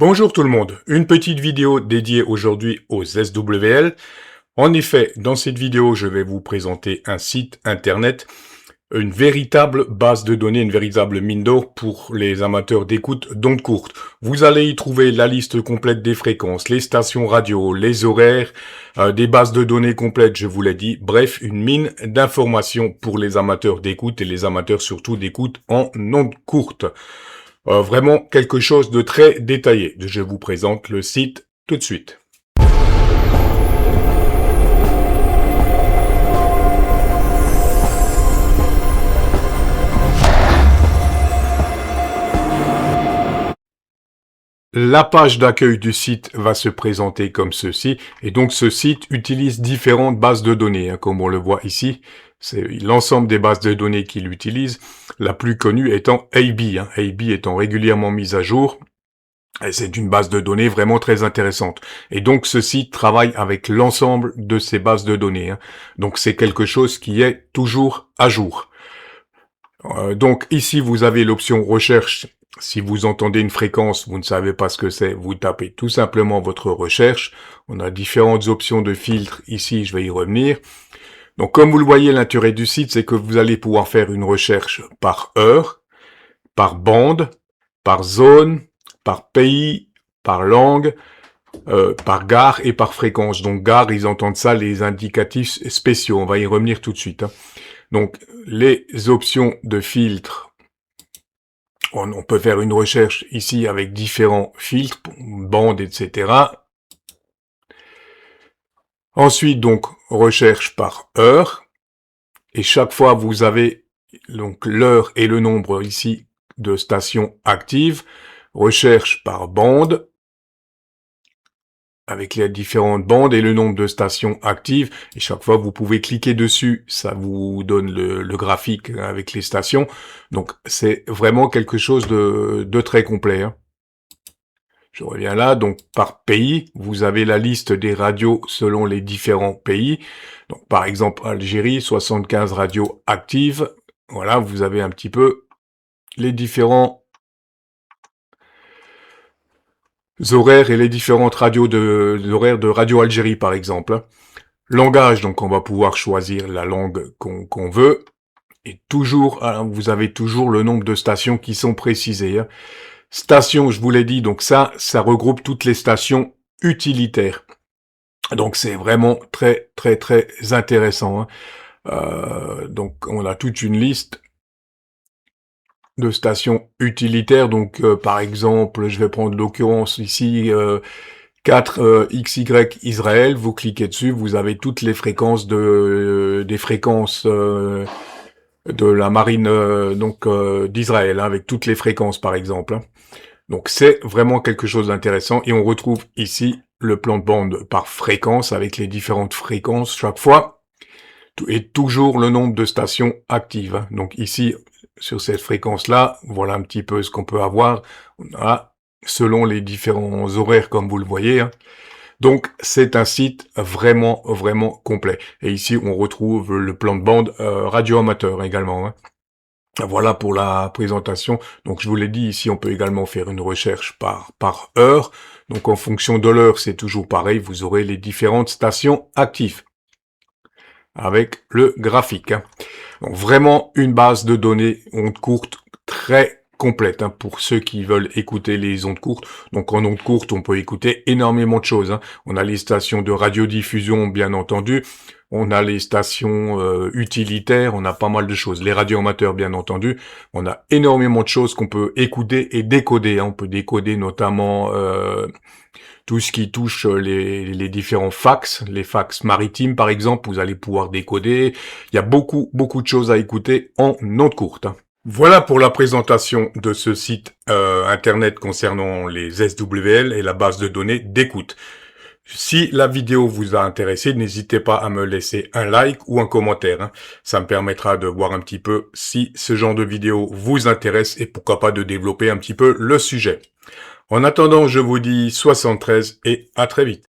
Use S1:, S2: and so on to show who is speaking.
S1: Bonjour tout le monde, une petite vidéo dédiée aujourd'hui aux SWL. En effet, dans cette vidéo, je vais vous présenter un site internet, une véritable base de données, une véritable mine d'or pour les amateurs d'écoute d'ondes courtes. Vous allez y trouver la liste complète des fréquences, les stations radio, les horaires, des bases de données complètes, je vous l'ai dit. Bref, une mine d'informations pour les amateurs d'écoute et les amateurs surtout d'écoute en ondes courtes. Vraiment quelque chose de très détaillé. Je vous présente le site tout de suite. La page d'accueil du site va se présenter comme ceci, et donc ce site utilise différentes bases de données, comme on le voit ici. C'est l'ensemble des bases de données qu'il utilise, la plus connue étant AB, AB étant régulièrement mise à jour. Et c'est une base de données vraiment très intéressante. Et donc ce site travaille avec l'ensemble de ces bases de données. Donc c'est quelque chose qui est toujours à jour. Donc ici vous avez l'option recherche. Si vous entendez une fréquence, vous ne savez pas ce que c'est, vous tapez tout simplement votre recherche. On a différentes options de filtres. Ici, je vais y revenir. Donc comme vous le voyez, l'intérêt du site, c'est que vous allez pouvoir faire une recherche par heure, par bande, par zone, par pays, par langue, par gare et par fréquence. Donc gare, ils entendent ça, les indicatifs spéciaux. On va y revenir tout de suite. Donc les options de filtre, on peut faire une recherche ici avec différents filtres, bandes, etc. Ensuite, donc, recherche par heure. Et chaque fois, vous avez donc l'heure et le nombre ici de stations actives. Recherche par bande, avec les différentes bandes et le nombre de stations actives. Et chaque fois, vous pouvez cliquer dessus. Ça vous donne le graphique avec les stations. Donc, c'est vraiment quelque chose de très complet. Je reviens là. Donc, par pays, vous avez la liste des radios selon les différents pays. Donc, par exemple, Algérie, 75 radios actives. Voilà, vous avez un petit peu les différents horaires et les différentes radios horaires de Radio Algérie, par exemple. Langage, donc on va pouvoir choisir la langue qu'on veut. Et toujours, vous avez toujours le nombre de stations qui sont précisées. Stations, je vous l'ai dit, donc ça regroupe toutes les stations utilitaires. Donc c'est vraiment très très très intéressant. Donc on a toute une liste de stations utilitaires. Donc par exemple, je vais prendre l'occurrence ici 4 XY Israël. Vous cliquez dessus, vous avez toutes les fréquences des fréquences de la marine d'Israël, avec toutes les fréquences par exemple. Donc c'est vraiment quelque chose d'intéressant et on retrouve ici le plan de bande par fréquence avec les différentes fréquences chaque fois et toujours le nombre de stations actives. Donc ici sur cette fréquence-là, voilà un petit peu ce qu'on peut avoir. On a selon les différents horaires comme vous le voyez. Donc c'est un site vraiment vraiment complet. Et ici on retrouve le plan de bande radio amateur également. Voilà pour la présentation. Donc je vous l'ai dit, ici on peut également faire une recherche par heure. Donc en fonction de l'heure, c'est toujours pareil, vous aurez les différentes stations actives avec le graphique. Donc vraiment une base de données ondes courtes très complète pour ceux qui veulent écouter les ondes courtes. Donc en ondes courtes, on peut écouter énormément de choses. On a les stations de radiodiffusion, bien entendu. On a les stations utilitaires, on a pas mal de choses. Les radioamateurs, bien entendu. On a énormément de choses qu'on peut écouter et décoder. On peut décoder notamment tout ce qui touche les différents fax, les fax maritimes par exemple, vous allez pouvoir décoder. Il y a beaucoup de choses à écouter en ondes courtes. Voilà pour la présentation de ce site internet concernant les SWL et la base de données d'écoute. Si la vidéo vous a intéressé, n'hésitez pas à me laisser un like ou un commentaire. Ça me permettra de voir un petit peu si ce genre de vidéo vous intéresse et pourquoi pas de développer un petit peu le sujet. En attendant, je vous dis 73 et à très vite.